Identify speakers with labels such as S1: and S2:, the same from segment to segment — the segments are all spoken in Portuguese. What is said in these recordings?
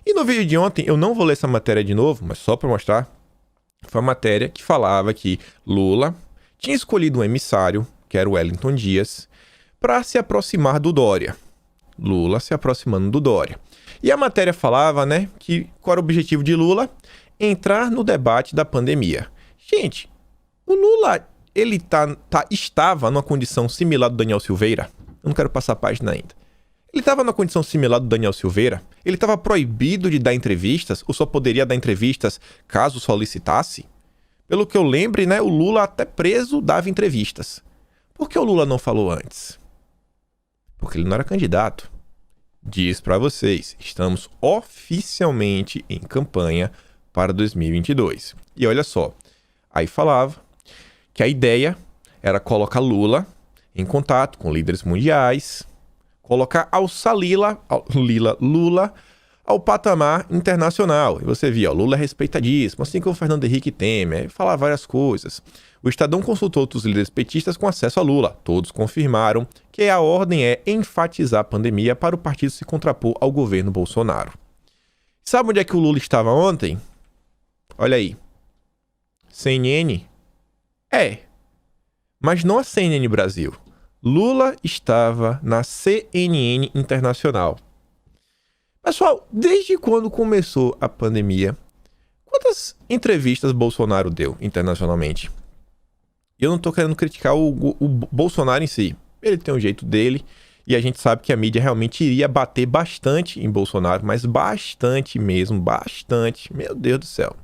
S1: E no vídeo de ontem, eu não vou ler essa matéria de novo, mas só para mostrar, foi uma matéria que falava que Lula tinha escolhido um emissário, que era o Wellington Dias, para se aproximar do Dória. Lula se aproximando do Dória. E a matéria falava, né, que qual era o objetivo de Lula? Entrar no debate da pandemia. Gente, o Lula, ele estava numa condição similar do Daniel Silveira. Eu não quero passar a página ainda. Ele estava numa condição similar do Daniel Silveira. Ele estava proibido de dar entrevistas, ou só poderia dar entrevistas caso solicitasse. Pelo que eu lembre, né, o Lula até preso dava entrevistas. Por que o Lula não falou antes? Porque ele não era candidato. Diz para vocês, estamos oficialmente em campanha para 2022. E olha só, aí falava que a ideia era colocar Lula em contato com líderes mundiais, colocar Lula ao patamar internacional. E você via, Lula é respeitadíssimo, assim como o Fernando Henrique Temer, falar várias coisas. O Estadão consultou outros líderes petistas com acesso a Lula. Todos confirmaram que a ordem é enfatizar a pandemia para o partido se contrapor ao governo Bolsonaro. Sabe onde é que o Lula estava ontem? Olha aí. CNN? Mas não a CNN Brasil. Lula estava na CNN Internacional. Pessoal, desde quando começou a pandemia, quantas entrevistas Bolsonaro deu internacionalmente? Eu não tô querendo criticar o Bolsonaro em si. Ele tem um jeito dele e a gente sabe que a mídia realmente iria bater bastante em Bolsonaro, mas bastante mesmo, bastante. Meu Deus do céu.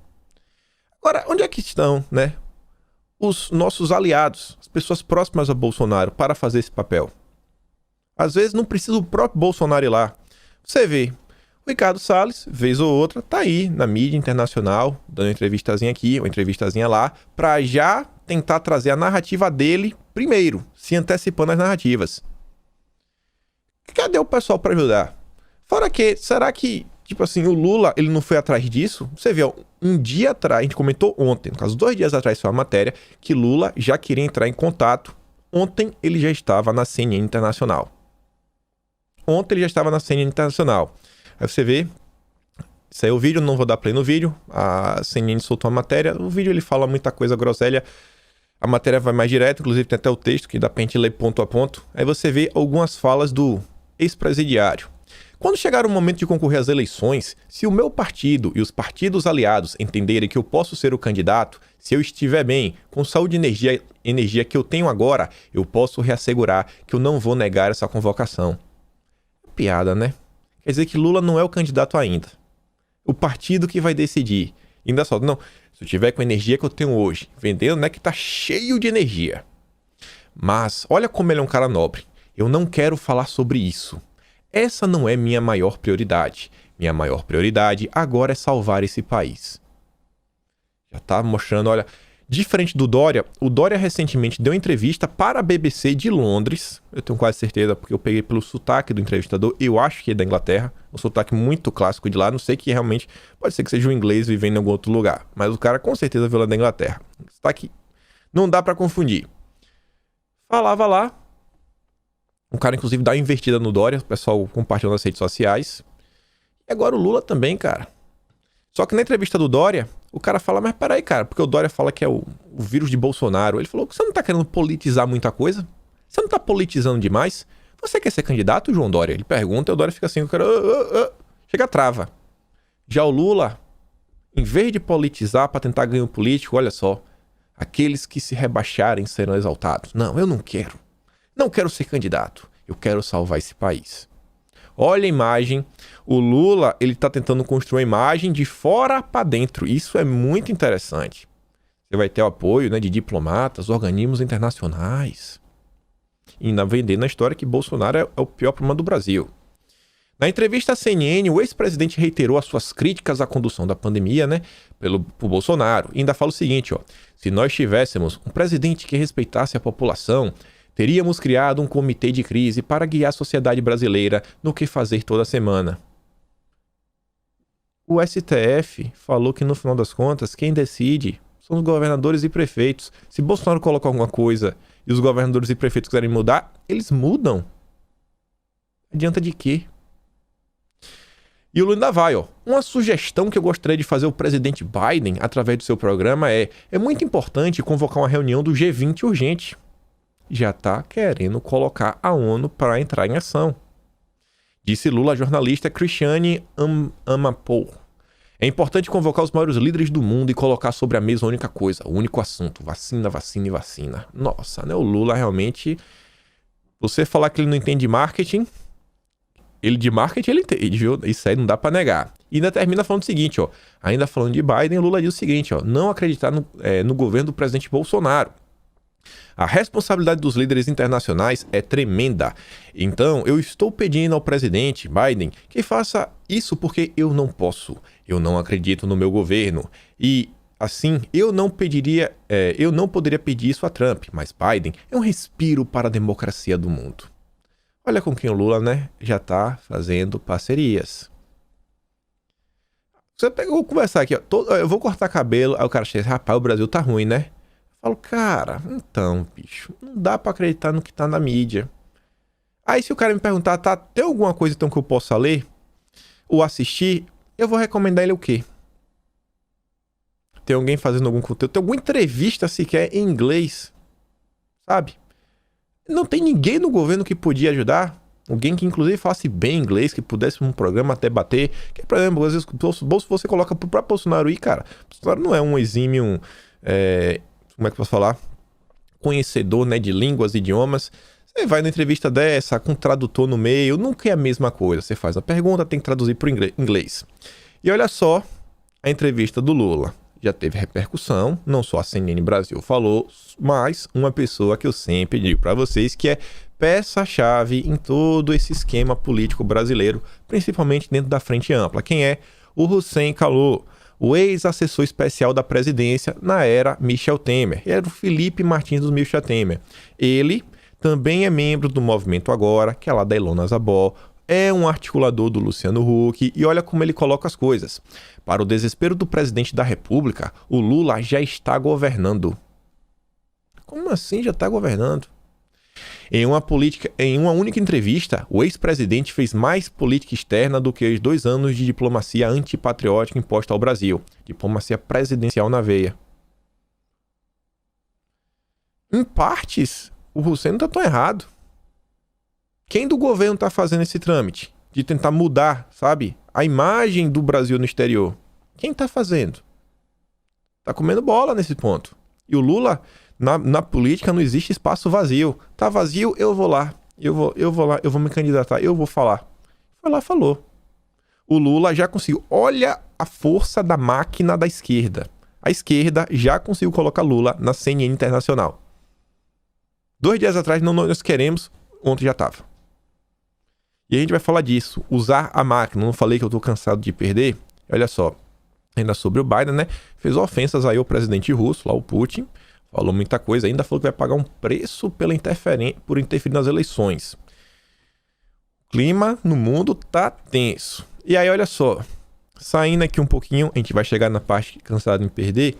S1: Agora, onde é que estão, né, os nossos aliados, as pessoas próximas a Bolsonaro para fazer esse papel? Às vezes não precisa o próprio Bolsonaro ir lá. Você vê, o Ricardo Salles, vez ou outra, tá aí na mídia internacional, dando uma entrevistazinha aqui, uma entrevistazinha lá, para já tentar trazer a narrativa dele primeiro, se antecipando às narrativas. Cadê o pessoal para ajudar? Fora que, será que, tipo assim, o Lula, ele não foi atrás disso? Você vê, ó, um dia atrás, a gente comentou ontem, no caso, 2 dias atrás foi uma matéria, que Lula já queria entrar em contato. Ontem ele já estava na CNN Internacional. Aí você vê, saiu o vídeo, não vou dar play no vídeo, a CNN soltou uma matéria, o vídeo ele fala muita coisa groselha, a matéria vai mais direto, inclusive tem até o texto que dá pra gente ler ponto a ponto. Aí você vê algumas falas do ex-presidiário. Quando chegar o momento de concorrer às eleições, se o meu partido e os partidos aliados entenderem que eu posso ser o candidato, se eu estiver bem, com saúde e energia que eu tenho agora, eu posso reassegurar que eu não vou negar essa convocação. Piada, né? Quer dizer que Lula não é o candidato ainda. O partido que vai decidir. E ainda só, não, se eu tiver com a energia que eu tenho hoje, vendendo, né, que tá cheio de energia. Mas, olha como ele é um cara nobre. Eu não quero falar sobre isso. Essa não é minha maior prioridade. Minha maior prioridade agora é salvar esse país. Já tá mostrando, olha... Diferente do Dória, o Dória recentemente deu entrevista para a BBC de Londres. Eu tenho quase certeza, porque eu peguei pelo sotaque do entrevistador. Eu acho que é da Inglaterra. Um sotaque muito clássico de lá. Não sei que realmente... Pode ser que seja um inglês vivendo em algum outro lugar. Mas o cara com certeza veio lá da Inglaterra. Sotaque não dá para confundir. Falava lá. Um cara, inclusive, dá uma invertida no Dória. O pessoal compartilhou nas redes sociais. E agora o Lula também, cara. Só que na entrevista do Dória, o cara fala, mas peraí, cara, porque o Dória fala que é o vírus de Bolsonaro. Ele falou que você não tá querendo politizar muita coisa? Você não tá politizando demais? Você quer ser candidato, João Dória? Ele pergunta e o Dória fica assim, o cara... Chega, trava. Já o Lula, em vez de politizar para tentar ganhar um político, olha só, aqueles que se rebaixarem serão exaltados. Não, eu não quero. Não quero ser candidato. Eu quero salvar esse país. Olha a imagem, o Lula, ele tá tentando construir uma imagem de fora para dentro. Isso é muito interessante. Você vai ter o apoio, né, de diplomatas, organismos internacionais. E ainda vender na história que Bolsonaro é o pior problema do Brasil. Na entrevista à CNN, o ex-presidente reiterou as suas críticas à condução da pandemia, né, por Bolsonaro. E ainda fala o seguinte, ó, se nós tivéssemos um presidente que respeitasse a população, teríamos criado um comitê de crise para guiar a sociedade brasileira no que fazer toda semana. O STF falou que, no final das contas, quem decide são os governadores e prefeitos. Se Bolsonaro coloca alguma coisa e os governadores e prefeitos quiserem mudar, eles mudam. Adianta de quê? E o Lula ainda vai, ó. Uma sugestão que eu gostaria de fazer ao presidente Biden, através do seu programa, é muito importante convocar uma reunião do G20 urgente. Já tá querendo colocar a ONU para entrar em ação. Disse Lula à jornalista Christiane Amanpour. É importante convocar os maiores líderes do mundo e colocar sobre a mesa a única coisa, o único assunto, vacina, vacina e vacina. Nossa, né? O Lula realmente... Você falar que ele não entende marketing... Ele de marketing ele entende, viu? Isso aí não dá pra negar. E ainda termina falando o seguinte, ó. Ainda falando de Biden, Lula diz o seguinte, ó. Não acreditar no governo do presidente Bolsonaro. A responsabilidade dos líderes internacionais é tremenda. Então, eu estou pedindo ao presidente Biden que faça isso porque eu não posso. Eu não acredito no meu governo. E, assim, eu não poderia pedir isso a Trump. Mas Biden é um respiro para a democracia do mundo. Olha com quem o Lula, né, já tá fazendo parcerias. Eu vou conversar aqui, ó. Eu vou cortar cabelo, aí o cara chega, rapaz, o Brasil tá ruim, né? Eu falo, cara, então, bicho, não dá pra acreditar no que tá na mídia. Aí se o cara me perguntar, tá, tem alguma coisa então que eu possa ler ou assistir, eu vou recomendar ele o quê? Tem alguém fazendo algum conteúdo, tem alguma entrevista sequer em inglês, sabe? Não tem ninguém no governo que podia ajudar. Alguém que inclusive falasse bem inglês, que pudesse um programa até bater. Que, por exemplo, às vezes bolso você coloca pro próprio Bolsonaro ir, cara. Bolsonaro não é um exímio, como é que eu posso falar? Conhecedor, né, de línguas, idiomas. Você vai na entrevista dessa, com um tradutor no meio, nunca é a mesma coisa. Você faz a pergunta, tem que traduzir pro inglês. E olha só a entrevista do Lula. Já teve repercussão, não só a CNN Brasil falou, mas uma pessoa que eu sempre digo para vocês que é peça-chave em todo esse esquema político brasileiro, principalmente dentro da Frente Ampla. Quem é? O Hussein Kallur, o ex-assessor especial da presidência na era Michel Temer. Ele era o Felipe Martins do Michel Temer. Ele também é membro do Movimento Agora, que é lá da Ilona Zabó, é um articulador do Luciano Huck e olha como ele coloca as coisas. Para o desespero do presidente da República, o Lula já está governando. Como assim já está governando? Em uma única entrevista, o ex-presidente fez mais política externa do que os 2 anos de diplomacia antipatriótica imposta ao Brasil. Diplomacia presidencial na veia. Em partes, o Hussein não está tão errado. Quem do governo está fazendo esse trâmite? De tentar mudar, sabe? A imagem do Brasil no exterior. Quem está fazendo? Tá comendo bola nesse ponto. E o Lula, na política, não existe espaço vazio. Tá vazio, eu vou lá. Eu vou me candidatar, eu vou falar. Foi lá, falou. O Lula já conseguiu. Olha a força da máquina da esquerda. A esquerda já conseguiu colocar Lula na CNN Internacional. 2 dias atrás, não nós queremos, ontem já estava. E a gente vai falar disso, usar a máquina. Não falei que eu tô cansado de perder? Olha só, ainda sobre o Biden, né? Fez ofensas aí ao presidente russo, lá o Putin. Falou muita coisa, ainda falou que vai pagar um preço por interferir nas eleições. O clima no mundo tá tenso. E aí, olha só, saindo aqui um pouquinho, a gente vai chegar na parte cansado em perder.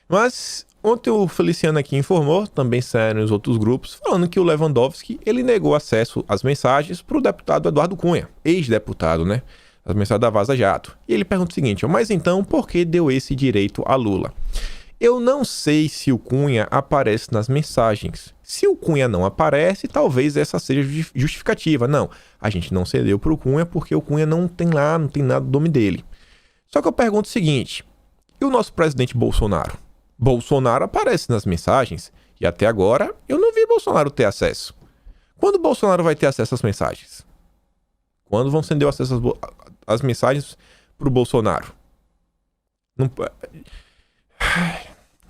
S1: Mas ontem o Feliciano aqui informou, também saíram os outros grupos, falando que o Lewandowski, ele negou acesso às mensagens para o deputado Eduardo Cunha, ex-deputado, né? As mensagens da Vaza Jato. E ele pergunta o seguinte, mas então por que deu esse direito a Lula? Eu não sei se o Cunha aparece nas mensagens. Se o Cunha não aparece, talvez essa seja justificativa. Não, a gente não cedeu para o Cunha porque o Cunha não tem nada do nome dele. Só que eu pergunto o seguinte, e o nosso presidente Bolsonaro? Bolsonaro aparece nas mensagens e até agora eu não vi Bolsonaro ter acesso. Quando Bolsonaro vai ter acesso às mensagens? Quando vão ceder o acesso às mensagens para o Bolsonaro? Não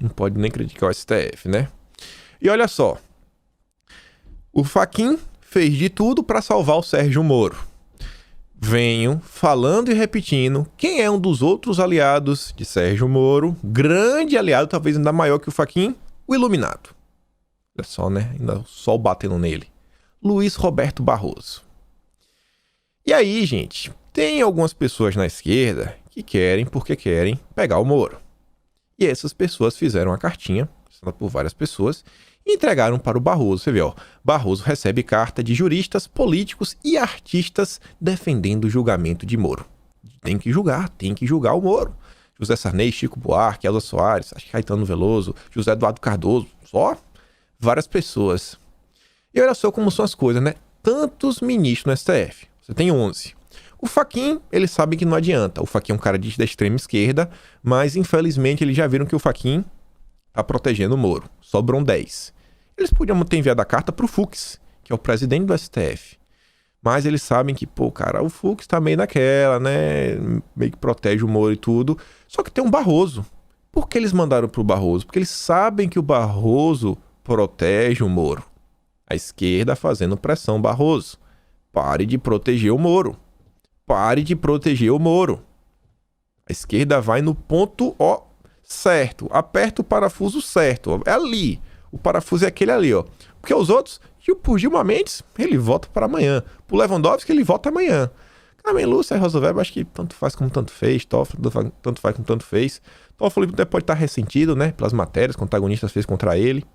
S1: pode nem criticar o STF, né? E olha só, o Fachin fez de tudo para salvar o Sérgio Moro. Venho falando e repetindo quem é um dos outros aliados de Sérgio Moro, grande aliado, talvez ainda maior que o Fachin, o Iluminado. Olha só, né? Ainda o sol batendo nele. Luiz Roberto Barroso. E aí, gente, tem algumas pessoas na esquerda que querem pegar o Moro. E essas pessoas fizeram a cartinha, assinada por várias pessoas, e entregaram para o Barroso. Você vê, ó, Barroso recebe carta de juristas, políticos e artistas defendendo o julgamento de Moro. Tem que julgar o Moro. José Sarney, Chico Buarque, Elza Soares, acho que Caetano Veloso, José Eduardo Cardoso, só várias pessoas. E olha só como são as coisas, né? Tantos ministros no STF, você tem 11. O Fachin, eles sabem que não adianta. O Fachin é um cara da extrema esquerda, mas infelizmente eles já viram que o Fachin tá protegendo o Moro. Sobram 10. Eles podiam ter enviado a carta pro Fux, que é o presidente do STF. Mas eles sabem que, pô, cara, o Fux tá meio naquela, né? Meio que protege o Moro e tudo. Só que tem um Barroso. Por que eles mandaram pro Barroso? Porque eles sabem que o Barroso protege o Moro. A esquerda fazendo pressão, Barroso. Pare de proteger o Moro. Pare de proteger o Moro. A esquerda vai no ponto ó certo. Aperta o parafuso certo. Ó. É ali. O parafuso é aquele ali, ó. Porque os outros, por Gilmar Mendes, ele vota para amanhã. Por Lewandowski, ele vota amanhã. Carmen Lúcia e Rosa Weber, acho que tanto faz como tanto fez. Toffoli, tanto faz como tanto fez. Toffoli pode estar ressentido, né? Pelas matérias que o antagonista fez contra ele.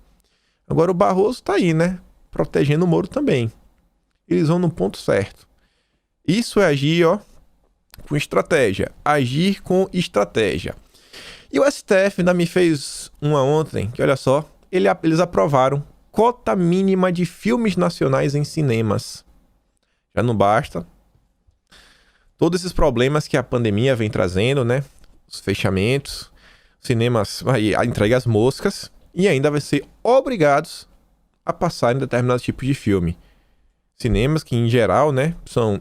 S1: Agora o Barroso tá aí, né? Protegendo o Moro também. Eles vão no ponto certo. Isso é agir, ó, com estratégia. Agir com estratégia. E o STF ainda me fez uma ontem, que olha só, eles aprovaram cota mínima de filmes nacionais em cinemas. Já não basta. Todos esses problemas que a pandemia vem trazendo, né? Os fechamentos, cinemas vai entregar as moscas e ainda vai ser obrigados a passar em determinados tipos de filme. Cinemas que, em geral, né, são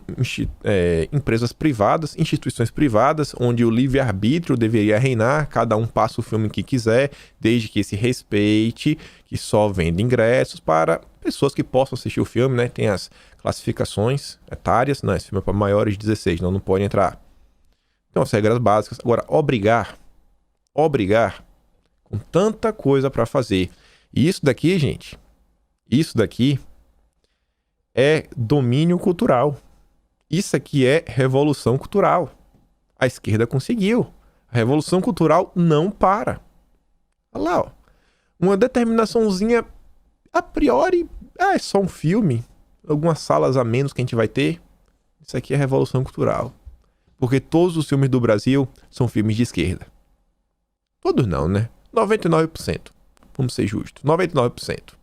S1: empresas privadas, instituições privadas, onde o livre-arbítrio deveria reinar, cada um passa o filme que quiser, desde que se respeite, que só venda ingressos para pessoas que possam assistir o filme, né? Tem as classificações etárias, né? Esse filme é para maiores de 16, não pode entrar. Então, as regras básicas. Agora, obrigar, com tanta coisa para fazer. E isso daqui, gente, é domínio cultural. Isso aqui é revolução cultural. A esquerda conseguiu. A revolução cultural não para. Olha lá, ó. Uma determinaçãozinha a priori, é só um filme. Algumas salas a menos que a gente vai ter. Isso aqui é revolução cultural. Porque todos os filmes do Brasil são filmes de esquerda. Todos não, né? 99%. Vamos ser justos. 99%.